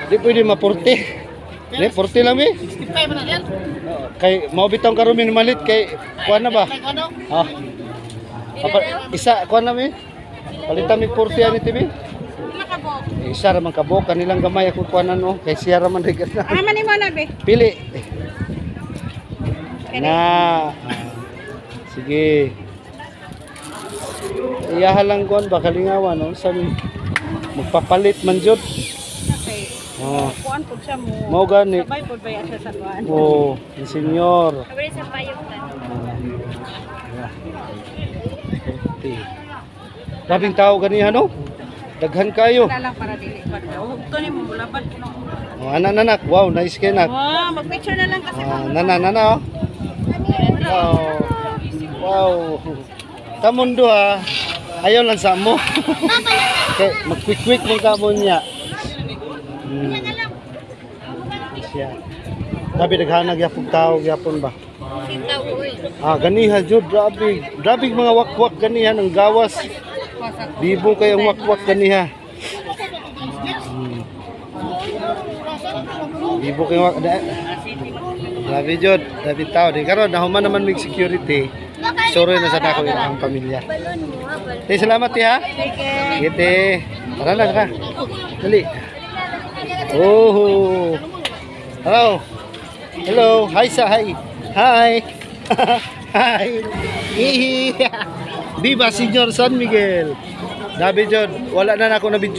Di pwede mapurti. Di, purti lang eh. 65 na yan. Kay, mau bitang karumin malit kay, kuha na ba? Ano? Ah. Isa, kuha na mi? Palitan mi purti ani TV. Makabok. Isa raman kabok, kanilang gamay ako kuha na no. Kay siya raman rigat na. Ano man mo na be? Pili. Na. Sige. Iyaha lang kuan ba kalingawan no sa magpapalit man jud. Okay. Oh. Kuan pud siya mo. Mao gani. Sabay pud ba siya sa kuan? Oh, ni senyor. Sabay sa payong tan. Grabing tao ganihan no. Daghan kayo. Wala lang para dili pa. Ito ni mo labad no. Oh, anak. Wow, nice kay nak. Wow, mag-picture na lang kasi. Nana. Oh. Wow. Tamundo ha. Ayaw lang sa mo. Kay mag-quick mong kamon niya. Siya. Grabe daghanag yapon tao gyapon ba? Sitaw uy. Ganiha jud grabe. Grabe mga wakwak ganiha ng gawas. Bibo kay ang wakwak ganiha. Bibo kay wak. Grabe jud, grabe tao. Di karon nahuman naman mig security. Sorry na sa dako ang pamilya. Salamat ha. Sige. Tara na. Dali. Oh. Hello. Hi. Hi. Viva Señor San Miguel. Dabi jud, wala na ako na video.